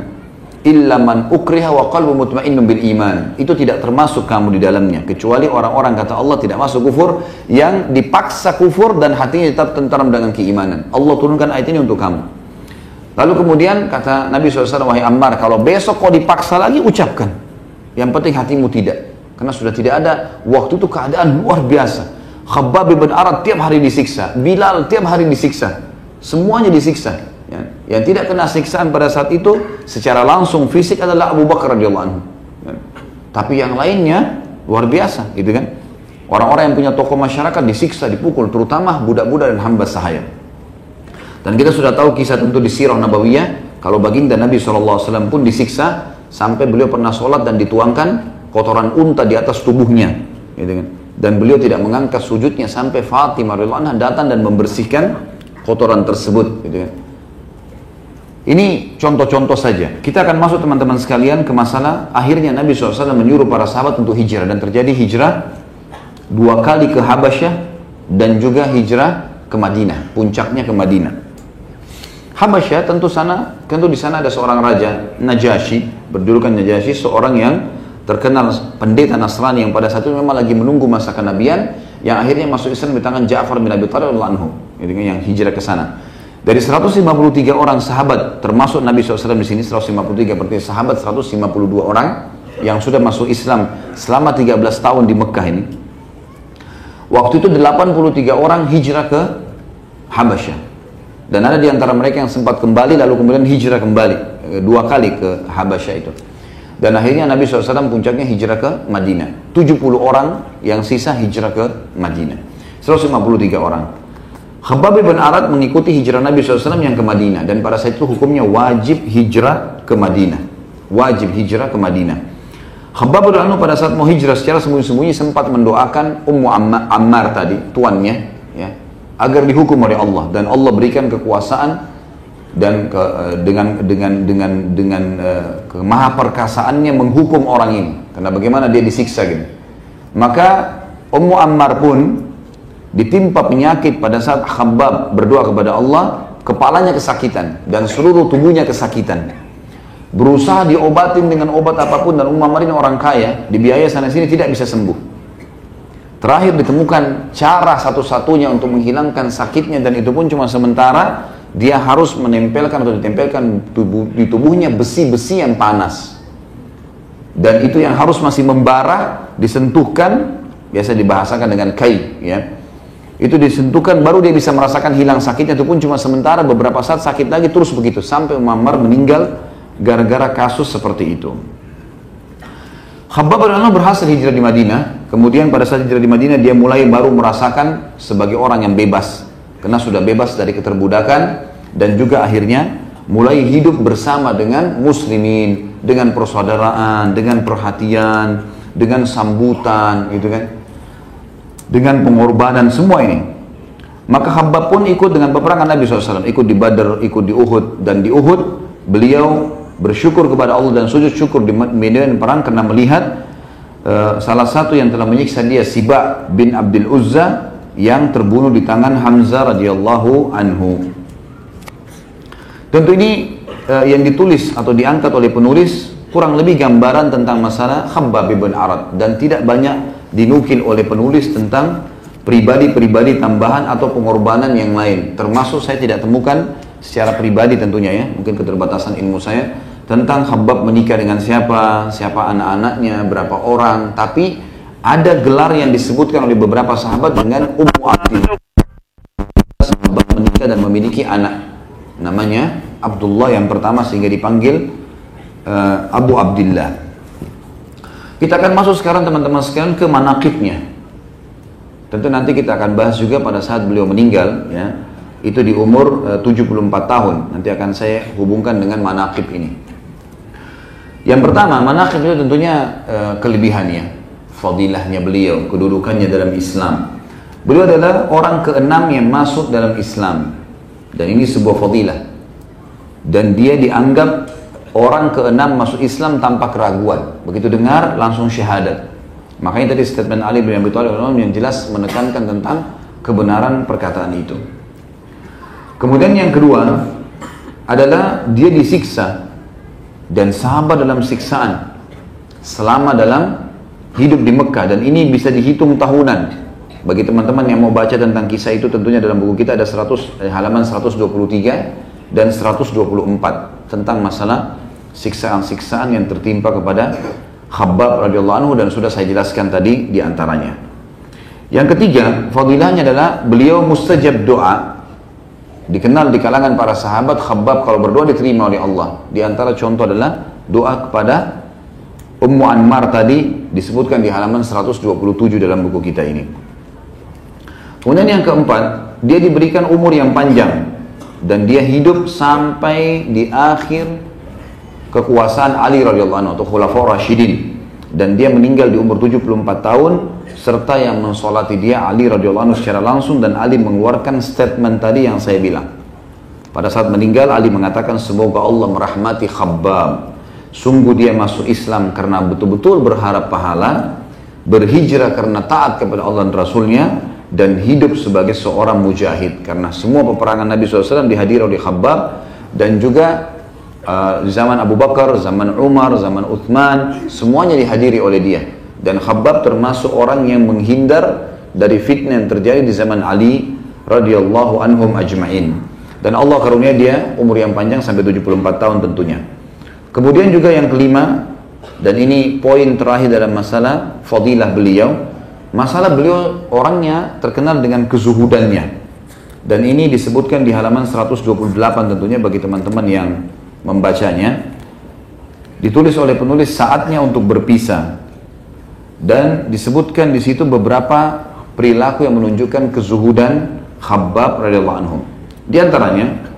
illa man ukriha wa qalbu mutmainnun bil iman. Itu tidak termasuk kamu di dalamnya, kecuali orang-orang, kata Allah, tidak masuk kufur, yang dipaksa kufur dan hatinya tetap tenteram dengan keimanan. Allah turunkan ayat ini untuk kamu. Lalu kemudian kata Nabi SAW, wahai Ammar, kalau besok kau dipaksa lagi, ucapkan. Yang penting hatimu tidak. Karena sudah tidak ada, waktu itu keadaan luar biasa. Khabbab bin Arad tiap hari disiksa, Bilal tiap hari disiksa, semuanya disiksa. Ya. Yang tidak kena siksaan pada saat itu secara langsung fisik adalah Abu Bakar radhiyallahu anhu. Ya. Tapi yang lainnya luar biasa, gitu kan? Orang-orang yang punya tokoh masyarakat disiksa, dipukul, terutama budak-budak dan hamba sahaya. Dan kita sudah tahu kisah tentu di Sirah Nabawiyah, kalau baginda Nabi SAW pun disiksa sampai beliau pernah sholat dan dituangkan kotoran unta di atas tubuhnya, gitu kan? Dan beliau tidak mengangkat sujudnya sampai Fatimah radhiyallahu anha datang dan membersihkan kotoran tersebut, gitu kan? Ini contoh-contoh saja. Kita akan masuk teman-teman sekalian ke masalah akhirnya Nabi SAW menyuruh para sahabat untuk hijrah. Dan terjadi hijrah 2 kali ke Habasyah dan juga hijrah ke Madinah. Puncaknya ke Madinah. Habasyah tentu di sana ada seorang raja, Najasyi, berjulukan Najasyi, seorang yang terkenal pendeta Nasrani yang pada saat itu memang lagi menunggu masa kenabian, yang akhirnya masuk Islam di tangan Ja'far bin Abi Thalib radhiyallahu anhu, yang hijrah ke sana. Dari 153 orang sahabat, termasuk Nabi SAW di sini 153, berarti sahabat 152 orang yang sudah masuk Islam selama 13 tahun di Mekah ini. Waktu itu 83 orang hijrah ke Habasyah. Dan ada di antara mereka yang sempat kembali lalu kemudian hijrah kembali 2 kali ke Habasyah itu. Dan akhirnya Nabi SAW puncaknya hijrah ke Madinah. 70 orang yang sisa hijrah ke Madinah. 153 orang. Khabbab bin Arad mengikuti hijrah Nabi SAW yang ke Madinah. Dan pada saat itu hukumnya wajib hijrah ke Madinah. Wajib hijrah ke Madinah. Khabbab bin Arad pada saat mau hijrah secara sembunyi-sembunyi sempat mendoakan Ummu Ammar tadi, tuannya, ya, agar dihukum oleh Allah. Dan Allah berikan kekuasaan dan dengan kemahaperkasaannya menghukum orang ini, karena bagaimana dia disiksa gitu. Maka Ummu Ammar pun ditimpa penyakit pada saat Khabbab berdoa kepada Allah, kepalanya kesakitan dan seluruh tubuhnya kesakitan. Berusaha diobatin dengan obat apapun, dan Ummu Ammar ini orang kaya, dibiaya sana sini tidak bisa sembuh. Terakhir ditemukan cara satu-satunya untuk menghilangkan sakitnya, dan itu pun cuma sementara. Dia harus menempelkan atau ditempelkan di tubuhnya besi-besi yang panas, dan itu yang harus masih membara, disentuhkan, biasa dibahasakan dengan kai, ya. Itu disentuhkan baru dia bisa merasakan hilang sakitnya, itu pun cuma sementara, beberapa saat sakit lagi terus begitu sampai Ummu Ammar meninggal gara-gara kasus seperti itu. Khabbab bin Arad berhasil hijrah di Madinah. Kemudian pada saat hijrah di Madinah dia mulai baru merasakan sebagai orang yang bebas, karena sudah bebas dari keterbudakan, dan juga akhirnya mulai hidup bersama dengan muslimin, dengan persaudaraan, dengan perhatian, dengan sambutan, gitu kan, dengan pengorbanan semua ini. Maka Khabbab pun ikut dengan peperangan Nabi SAW, ikut di Badr, ikut di Uhud, dan di Uhud beliau bersyukur kepada Allah dan sujud syukur di medan perang karena melihat salah satu yang telah menyiksa dia, Siba bin Abdul Uzza, yang terbunuh di tangan Hamzah radhiyallahu anhu. Tentu ini yang ditulis atau diangkat oleh penulis kurang lebih gambaran tentang masalah Khabbab bin Arad, dan tidak banyak dinukil oleh penulis tentang pribadi-pribadi tambahan atau pengorbanan yang lain. Termasuk saya tidak temukan secara pribadi tentunya, ya, mungkin keterbatasan ilmu saya, tentang Khabbab menikah dengan siapa anak-anaknya, berapa orang. Tapi ada gelar yang disebutkan oleh beberapa sahabat dengan Ummu Abdillah. Sahabat menikah dan memiliki anak, namanya Abdullah yang pertama, sehingga dipanggil Abu Abdillah. Kita akan masuk sekarang teman-teman sekalian ke manaqibnya. Tentu nanti kita akan bahas juga pada saat beliau meninggal, ya, itu di umur 74 tahun. Nanti akan saya hubungkan dengan manaqib ini. Yang pertama, manaqib itu tentunya kelebihannya, fadilahnya beliau, kedudukannya dalam Islam. Beliau adalah orang ke-6 yang masuk dalam Islam, dan ini sebuah fadilah. Dan dia dianggap orang ke-6 masuk Islam tanpa keraguan. Begitu dengar langsung syahadat. Makanya tadi statement Ali bin Abi Thalib yang jelas menekankan tentang kebenaran perkataan itu. Kemudian yang kedua adalah dia disiksa dan sahabat dalam siksaan selama dalam hidup di Mekah, dan ini bisa dihitung tahunan. Bagi teman-teman yang mau baca tentang kisah itu, tentunya dalam buku kita ada halaman 123 dan 124 tentang masalah siksaan-siksaan yang tertimpa kepada Khabbab radhiyallahu anhu, dan sudah saya jelaskan tadi di antaranya. Yang ketiga, fadilahnya adalah beliau mustajab doa. Dikenal di kalangan para sahabat, Khabbab kalau berdoa diterima oleh Allah. Di antara contoh adalah doa kepada Ummu Ammar tadi, disebutkan di halaman 127 dalam buku kita ini. Kemudian yang keempat, dia diberikan umur yang panjang, dan dia hidup sampai di akhir kekuasaan Ali radhiyallahu anhu atau Khulafaur Rasyidin, dan dia meninggal di umur 74 tahun, serta yang mensolati dia Ali radhiyallahu anhu secara langsung, dan Ali mengeluarkan statement tadi yang saya bilang. Pada saat meninggal, Ali mengatakan, semoga Allah merahmati Khabbab. Sungguh dia masuk Islam karena betul-betul berharap pahala, berhijrah karena taat kepada Allah dan Rasulnya, dan hidup sebagai seorang mujahid. Karena semua peperangan Nabi SAW dihadiri oleh Khabbab, dan juga zaman Abu Bakar, zaman Umar, zaman Uthman, semuanya dihadiri oleh dia. Dan Khabbab termasuk orang yang menghindar dari fitnah yang terjadi di zaman Ali radhiyallahu anhum ajma'in. Dan Allah karunia dia umur yang panjang sampai 74 tahun tentunya. Kemudian juga yang kelima, dan ini poin terakhir dalam masalah fadilah beliau, masalah beliau orangnya terkenal dengan kezuhudannya. Dan ini disebutkan di halaman 128 tentunya bagi teman-teman yang membacanya. Ditulis oleh penulis saatnya untuk berpisah. Dan disebutkan di situ beberapa perilaku yang menunjukkan kezuhudan Khabbab radhiyallahu anhu. Di antaranya,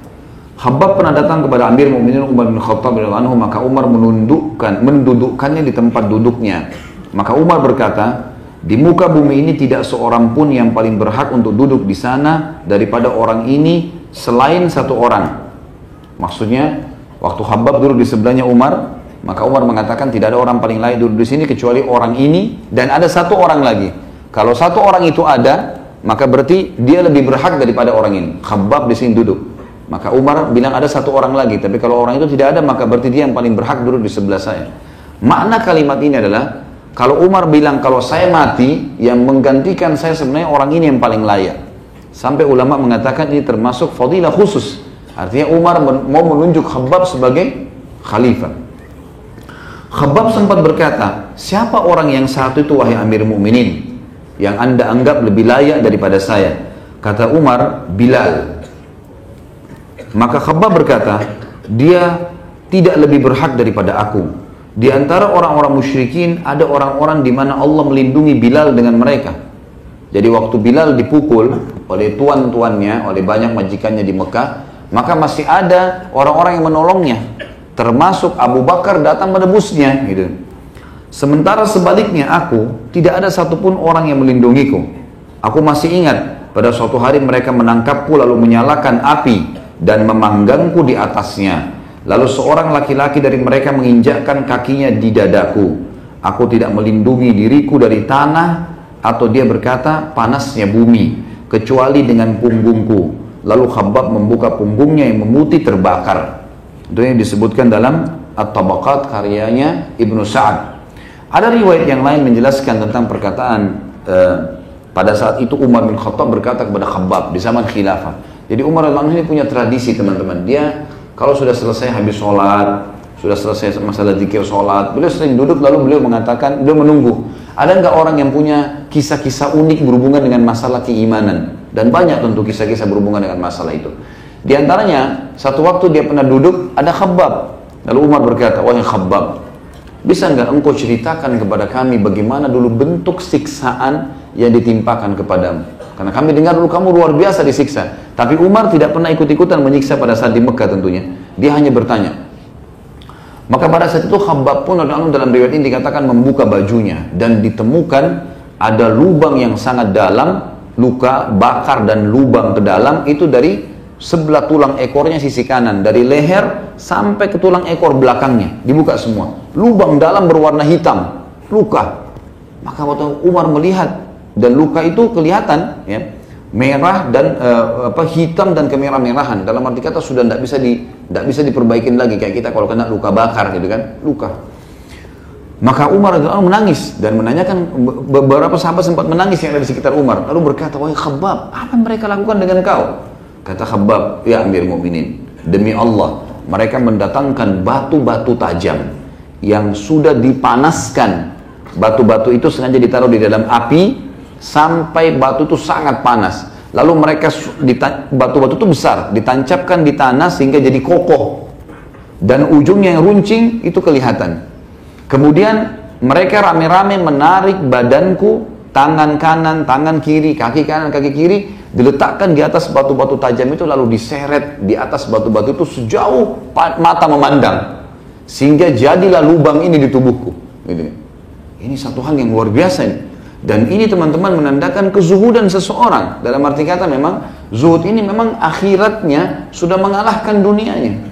Khabbab pernah datang kepada Amir Mu'minin Umar bin Khattab radhiyallahu anhu, maka Umar mendudukkannya di tempat duduknya. Maka Umar berkata, di muka bumi ini tidak seorang pun yang paling berhak untuk duduk di sana daripada orang ini selain satu orang. Maksudnya, waktu Khabbab duduk di sebelahnya Umar, maka Umar mengatakan tidak ada orang paling layak duduk di sini kecuali orang ini dan ada satu orang lagi. Kalau satu orang itu ada, maka berarti dia lebih berhak daripada orang ini. Khabbab di sini duduk. Maka Umar bilang ada satu orang lagi, tapi kalau orang itu tidak ada, maka berarti dia yang paling berhak duduk di sebelah saya. Makna kalimat ini adalah, kalau Umar bilang kalau saya mati, yang menggantikan saya sebenarnya orang ini yang paling layak. Sampai ulama mengatakan ini termasuk fadilah khusus. Artinya Umar mau menunjuk Khabbab sebagai khalifah. Khabbab sempat berkata, siapa orang yang satu itu wahai Amir Mu'minin, yang anda anggap lebih layak daripada saya? Kata Umar, Bilal. Maka Khabbab berkata, dia tidak lebih berhak daripada aku. Di antara orang-orang musyrikin ada orang-orang di mana Allah melindungi Bilal dengan mereka. Jadi waktu Bilal dipukul oleh tuan-tuannya, oleh banyak majikannya di Mekah, maka masih ada orang-orang yang menolongnya, termasuk Abu Bakar datang menebusnya gitu. Sementara sebaliknya aku, tidak ada satupun orang yang melindungiku. Aku masih ingat pada suatu hari mereka menangkapku lalu menyalakan api dan memanggangku di atasnya. Lalu seorang laki-laki dari mereka menginjakkan kakinya di dadaku. Aku tidak melindungi diriku dari tanah, atau dia berkata panasnya bumi, kecuali dengan punggungku. Lalu Khabbab membuka punggungnya yang memutih terbakar. Itu yang disebutkan dalam At-Tabaqat karyanya Ibnu Sa'ad. Ada riwayat yang lain menjelaskan tentang perkataan pada saat itu Umar bin Khattab berkata kepada Khabbab di zaman khilafah. Jadi Umar radhiyallahu anhu ini punya tradisi teman-teman. Dia kalau sudah selesai habis sholat, sudah selesai masalah zikir sholat, beliau sering duduk lalu beliau mengatakan, beliau menunggu. Ada nggak orang yang punya kisah-kisah unik berhubungan dengan masalah keimanan? Dan banyak tentu kisah-kisah berhubungan dengan masalah itu. Di antaranya, satu waktu dia pernah duduk, ada Khabbab. Lalu Umar berkata, wahai Khabbab, bisa nggak engkau ceritakan kepada kami bagaimana dulu bentuk siksaan yang ditimpakan kepadamu? Karena kami dengar dulu kamu luar biasa disiksa. Tapi Umar tidak pernah ikut-ikutan menyiksa pada saat di Mekah tentunya. Dia hanya bertanya. Maka pada saat itu Khabbab pun dalam riwayat ini dikatakan membuka bajunya. Dan ditemukan ada lubang yang sangat dalam, luka bakar dan lubang ke dalam itu dari sebelah tulang ekornya sisi kanan. Dari leher sampai ke tulang ekor belakangnya. Dibuka semua. Lubang dalam berwarna hitam. Luka. Maka waktu Umar melihat dan luka itu kelihatan ya, merah dan hitam dan kemerah-merahan. Dalam arti kata sudah tidak bisa diperbaikin lagi kayak kita kalau kena luka bakar gitu kan, luka. Maka Umar menangis dan menanyakan, beberapa sahabat sempat menangis yang ada di sekitar Umar. Lalu berkata, wahai Khabbab, apa mereka lakukan dengan kau? Kata Khabbab, ya Amir Mu'minin, demi Allah, mereka mendatangkan batu-batu tajam yang sudah dipanaskan. Batu-batu itu sengaja ditaruh di dalam api sampai batu itu sangat panas. Lalu mereka batu-batu itu besar, ditancapkan di tanah sehingga jadi kokoh dan ujungnya yang runcing itu kelihatan. Kemudian mereka rame-rame menarik badanku, tangan kanan, tangan kiri, kaki kanan, kaki kiri, diletakkan di atas batu-batu tajam itu, lalu diseret di atas batu-batu itu sejauh mata memandang, sehingga jadilah lubang ini di tubuhku. Ini satu hal yang luar biasa ini. Dan ini teman-teman menandakan kezuhudan seseorang. Dalam arti kata memang zuhud ini memang akhiratnya sudah mengalahkan dunianya.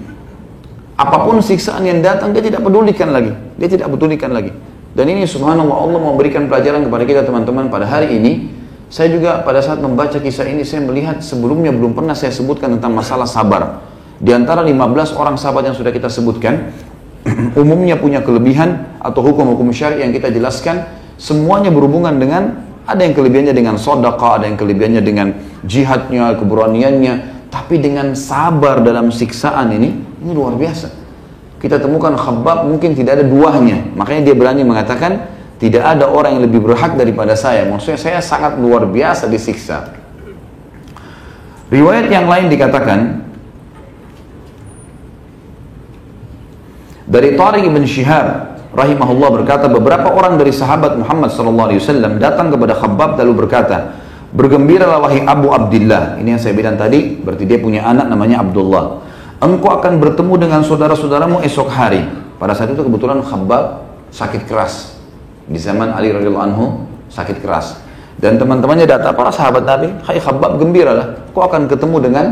Apapun siksaan yang datang dia tidak pedulikan lagi. Dia tidak pedulikan lagi. Dan ini subhanallah, Allah memberikan pelajaran kepada kita teman-teman pada hari ini. Saya juga pada saat membaca kisah ini saya melihat sebelumnya belum pernah saya sebutkan tentang masalah sabar. Di antara 15 orang sahabat yang sudah kita sebutkan, umumnya punya kelebihan atau hukum-hukum syar'i yang kita jelaskan. Semuanya berhubungan dengan, ada yang kelebihannya dengan sedekah, ada yang kelebihannya dengan jihadnya, keberaniannya, tapi dengan sabar dalam siksaan ini luar biasa. Kita temukan Khabbab mungkin tidak ada duanya, makanya dia berani mengatakan tidak ada orang yang lebih berhak daripada saya. Maksudnya saya sangat luar biasa disiksa. Riwayat yang lain dikatakan dari Tariq bin Shihab rahimahullah berkata, beberapa orang dari sahabat Muhammad SAW datang kepada Khabbab lalu berkata, bergembiralah wahai Abu Abdillah. Ini yang saya bilang tadi, berarti dia punya anak namanya Abdullah. Engkau akan bertemu dengan saudara-saudaramu esok hari. Pada saat itu kebetulan Khabbab sakit keras. Di zaman Ali radhiyallahu anhu sakit keras. Dan teman-temannya datang, para sahabat Nabi, hai Khabbab, gembiralah, kau akan ketemu dengan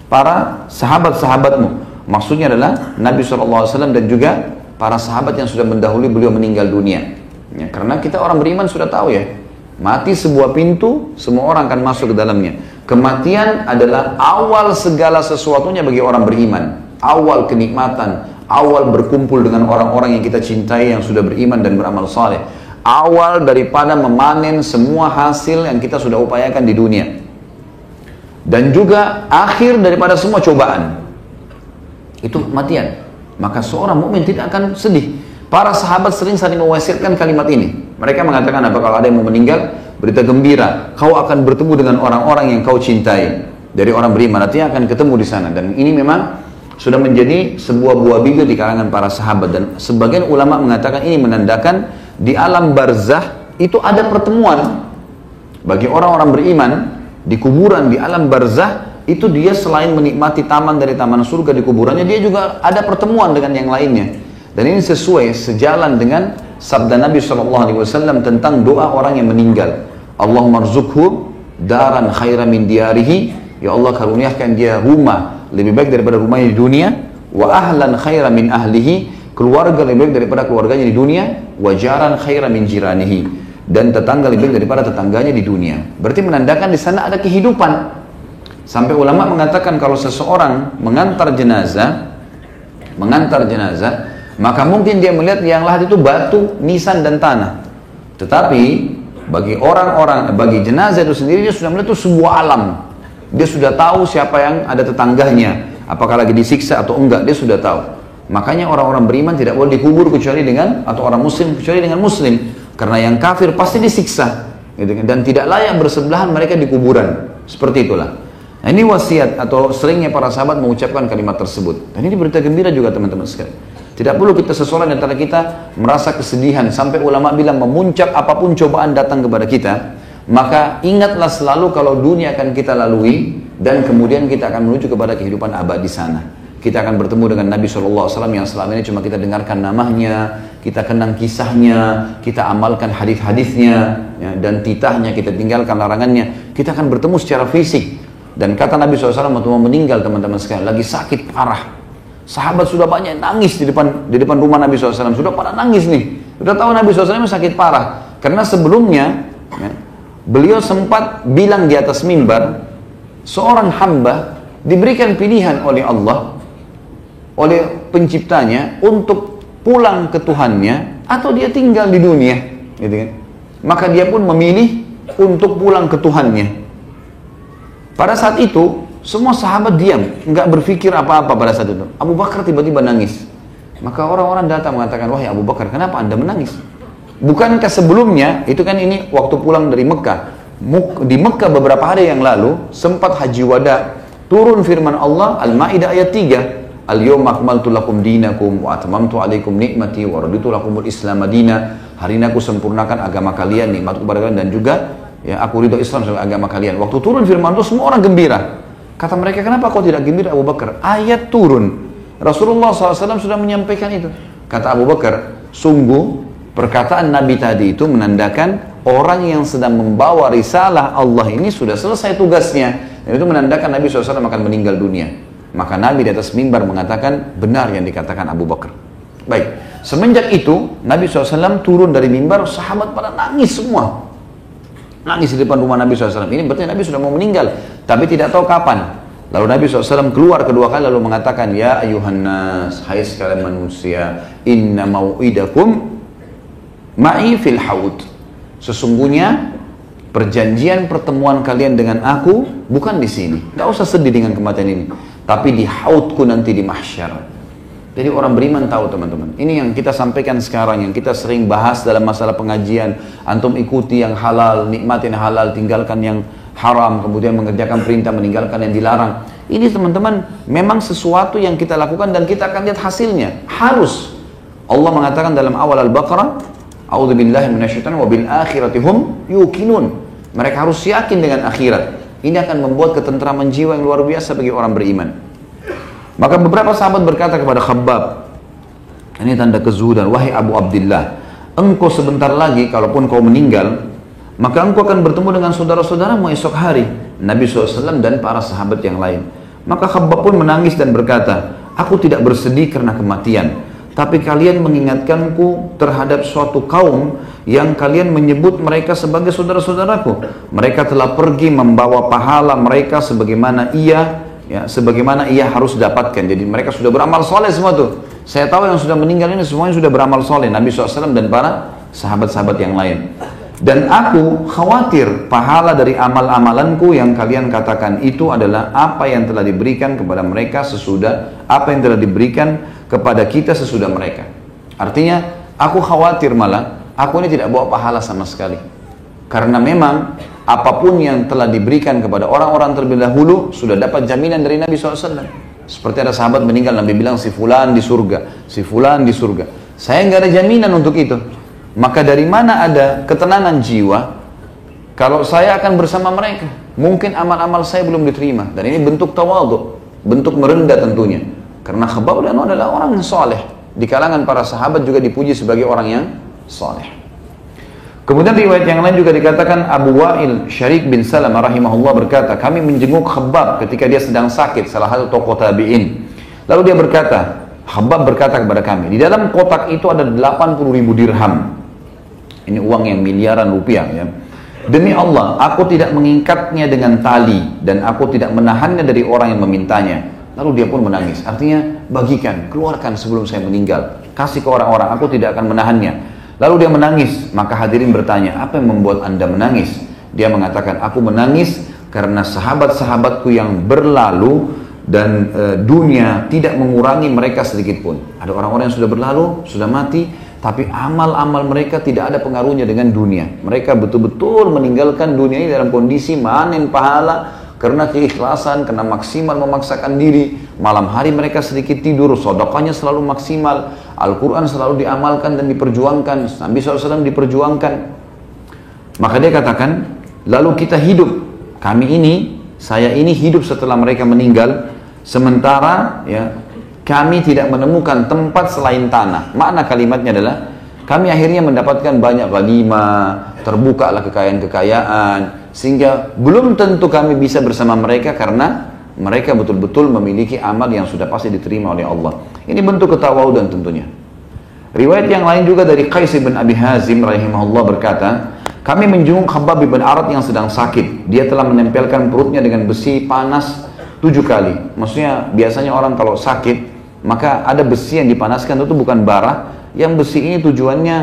para sahabat-sahabatmu. Maksudnya adalah Nabi SAW dan juga para sahabat yang sudah mendahului beliau meninggal dunia. Ya, karena kita orang beriman sudah tahu ya, mati sebuah pintu, semua orang akan masuk ke dalamnya. Kematian adalah awal segala sesuatunya bagi orang beriman. Awal kenikmatan, awal berkumpul dengan orang-orang yang kita cintai yang sudah beriman dan beramal saleh. Awal daripada memanen semua hasil yang kita sudah upayakan di dunia. Dan juga akhir daripada semua cobaan. Itu kematian. Maka seorang mukmin tidak akan sedih. Para sahabat sering saling mewasiatkan kalimat ini. Mereka mengatakan apa? Kalau ada yang mau meninggal, berita gembira, kau akan bertemu dengan orang-orang yang kau cintai. Dari orang beriman, artinya akan ketemu di sana. Dan ini memang sudah menjadi sebuah buah bibir di kalangan para sahabat. Dan sebagian ulama mengatakan ini menandakan di alam barzah itu ada pertemuan. Bagi orang-orang beriman, di kuburan, di alam barzah, itu dia selain menikmati taman dari taman surga di kuburannya, dia juga ada pertemuan dengan yang lainnya. Dan ini sesuai, sejalan dengan sabda Nabi SAW tentang doa orang yang meninggal. Allahumma rzuqhu daran khaira min diyarihi. Ya Allah, karuniakan dia rumah lebih baik daripada rumahnya di dunia. Wa ahlan khaira min ahlihi. Keluarga lebih baik daripada keluarganya di dunia. Wa jaran khaira min jiranihi. Dan tetangga lebih baik daripada tetangganya di dunia. Berarti menandakan di sana ada kehidupan. Sampai ulama mengatakan kalau seseorang mengantar jenazah, maka mungkin dia melihat yang lahat itu batu, nisan dan tanah. Tetapi bagi orang-orang, bagi jenazah itu sendiri dia sudah melihat itu sebuah alam. Dia sudah tahu siapa yang ada tetangganya, apakah lagi disiksa atau enggak, dia sudah tahu. Makanya orang-orang beriman tidak boleh dikubur kecuali dengan, atau orang muslim kecuali dengan muslim. Karena yang kafir pasti disiksa, gitu kan? Dan tidak layak bersebelahan mereka di kuburan. Seperti itulah. Nah, ini wasiat atau seringnya para sahabat mengucapkan kalimat tersebut. Dan ini berita gembira juga teman-teman sekalian. Tidak perlu kita seseorang di antara kita merasa kesedihan. Sampai ulama bilang memuncak apapun cobaan datang kepada kita, maka ingatlah selalu kalau dunia akan kita lalui dan kemudian kita akan menuju kepada kehidupan abadi sana. Kita akan bertemu dengan Nabi SAW yang selama ini cuma kita dengarkan namanya, kita kenang kisahnya, kita amalkan hadis-hadisnya, ya, dan titahnya kita tinggalkan larangannya. Kita akan bertemu secara fisik. Dan kata Nabi SAW waktu mau meninggal teman-teman sekalian, lagi sakit parah. Sahabat sudah banyak nangis di depan rumah Nabi SAW. Sudah pada nangis nih. Sudah tahu Nabi SAW sakit parah. Karena sebelumnya ya, beliau sempat bilang di atas mimbar, seorang hamba diberikan pilihan oleh Allah, oleh penciptanya untuk pulang ke Tuhannya atau dia tinggal di dunia, gitu kan? Maka dia pun memilih untuk pulang ke Tuhannya. Pada saat itu, semua sahabat diam, nggak berpikir apa-apa pada saat itu. Abu Bakar tiba-tiba nangis. Maka orang-orang datang mengatakan, wahai Abu Bakar, kenapa anda menangis? Bukankah sebelumnya, itu kan ini waktu pulang dari Mekah. Di Mekah beberapa hari yang lalu, sempat haji wada, turun firman Allah, Al-Ma'idah ayat 3. Al-yawma akmaltu lakum dinakum, wa atmamtu alaikum nikmati, wa raditu lakumul islam madina. Hari ini aku sempurnakan agama kalian, nikmatku kepada kalian, dan juga ya, aku ridho Islam sebagai agama kalian. Waktu turun firman itu semua orang gembira. Kata mereka, kenapa kau tidak gembira Abu Bakar? Ayat turun. Rasulullah SAW sudah menyampaikan itu. Kata Abu Bakar, sungguh perkataan Nabi tadi itu menandakan orang yang sedang membawa risalah Allah ini sudah selesai tugasnya. Dan itu menandakan Nabi SAW akan meninggal dunia. Maka Nabi di atas mimbar mengatakan benar yang dikatakan Abu Bakar. Baik, semenjak itu Nabi SAW turun dari mimbar, sahabat pada nangis semua. Nangis di depan rumah Nabi SAW. Ini berarti Nabi sudah mau meninggal, tapi tidak tahu kapan. Lalu Nabi SAW keluar kedua kali lalu mengatakan, ya ayuhan nas, hai sekalian manusia, inna mau'idakum ma'i fil haud. Sesungguhnya perjanjian pertemuan kalian dengan aku bukan di sini. Gak usah sedih dengan kematian ini, tapi di haudku nanti di mahsyar. Jadi orang beriman tahu teman-teman. Ini yang kita sampaikan sekarang, yang kita sering bahas dalam masalah pengajian. Antum ikuti yang halal, nikmatin halal, tinggalkan yang haram, kemudian mengerjakan perintah, meninggalkan yang dilarang. Ini teman-teman memang sesuatu yang kita lakukan dan kita akan lihat hasilnya. Harus. Allah mengatakan dalam awal Al-Baqarah, a'udzubillahi minasyaitonir wa bil akhirati hum yuqinun. Mereka harus yakin dengan akhirat. Ini akan membuat ketentraman jiwa yang luar biasa bagi orang beriman. Maka beberapa sahabat berkata kepada Khabbab, ini tanda kezuhudan, wahai Abu Abdillah, engkau sebentar lagi kalaupun kau meninggal, maka engkau akan bertemu dengan saudara-saudaramu esok hari, Nabi SAW dan para sahabat yang lain. Maka Khabbab pun menangis dan berkata, aku tidak bersedih karena kematian, tapi kalian mengingatkanku terhadap suatu kaum yang kalian menyebut mereka sebagai saudara-saudaraku. Mereka telah pergi membawa pahala mereka sebagaimana ia harus dapatkan. Jadi mereka sudah beramal soleh semua tuh. Saya tahu yang sudah meninggal ini semuanya sudah beramal soleh, Nabi SAW dan para sahabat-sahabat yang lain. Dan aku khawatir pahala dari amal-amalanku yang kalian katakan itu adalah apa yang telah diberikan kepada mereka sesudah, apa yang telah diberikan kepada kita sesudah mereka. Artinya aku khawatir malah aku ini tidak bawa pahala sama sekali. Karena memang apapun yang telah diberikan kepada orang-orang terlebih dahulu sudah dapat jaminan dari Nabi SAW. Seperti ada sahabat meninggal, Nabi bilang si fulan di surga, si fulan di surga. Saya nggak ada jaminan untuk itu. Maka dari mana ada ketenangan jiwa kalau saya akan bersama mereka? Mungkin amal-amal saya belum diterima. Dan ini bentuk tawadhu, bentuk merendah tentunya. Karena Khabbab adalah orang yang soleh. Di kalangan para sahabat juga dipuji sebagai orang yang soleh. Kemudian riwayat yang lain juga dikatakan Abu Wa'il Syarik bin Salamah rahimahullah berkata, kami menjenguk Khabbab ketika dia sedang sakit, salah satu tokoh tabi'in. Lalu dia berkata, Khabbab berkata kepada kami, di dalam kotak itu ada 80.000 dirham. Ini uang yang miliaran rupiah ya. Demi Allah, aku tidak mengikatnya dengan tali dan aku tidak menahannya dari orang yang memintanya. Lalu dia pun menangis. Artinya bagikan, keluarkan sebelum saya meninggal. Kasih ke orang-orang, aku tidak akan menahannya. Lalu dia menangis. Maka hadirin bertanya, apa yang membuat anda menangis? Dia mengatakan, aku menangis karena sahabat-sahabatku yang berlalu dan dunia tidak mengurangi mereka sedikit pun. Ada orang-orang yang sudah berlalu, sudah mati, tapi amal-amal mereka tidak ada pengaruhnya dengan dunia. Mereka betul-betul meninggalkan dunia ini dalam kondisi manen pahala karena keikhlasan, karena maksimal memaksakan diri. Malam hari mereka sedikit tidur, sedekahnya selalu maksimal, Al-Quran selalu diamalkan dan diperjuangkan, Nabi SAW diperjuangkan. Maka dia katakan, lalu kita hidup, saya ini hidup setelah mereka meninggal, sementara ya kami tidak menemukan tempat selain tanah. Makna kalimatnya adalah kami akhirnya mendapatkan banyak ghanimah, terbukalah kekayaan-kekayaan, sehingga belum tentu kami bisa bersama mereka karena mereka betul-betul memiliki amal yang sudah pasti diterima oleh Allah. Ini bentuk ketawaduan tentunya. Riwayat yang lain juga dari Qais bin Abi Hazim rahimahullah berkata, kami menjenguk Khabbab bin Arad yang sedang sakit. Dia telah menempelkan perutnya dengan besi panas 7 kali. Maksudnya biasanya orang kalau sakit, maka ada besi yang dipanaskan, itu bukan bara. Yang besi ini tujuannya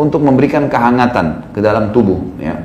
untuk memberikan kehangatan ke dalam tubuh. Ya.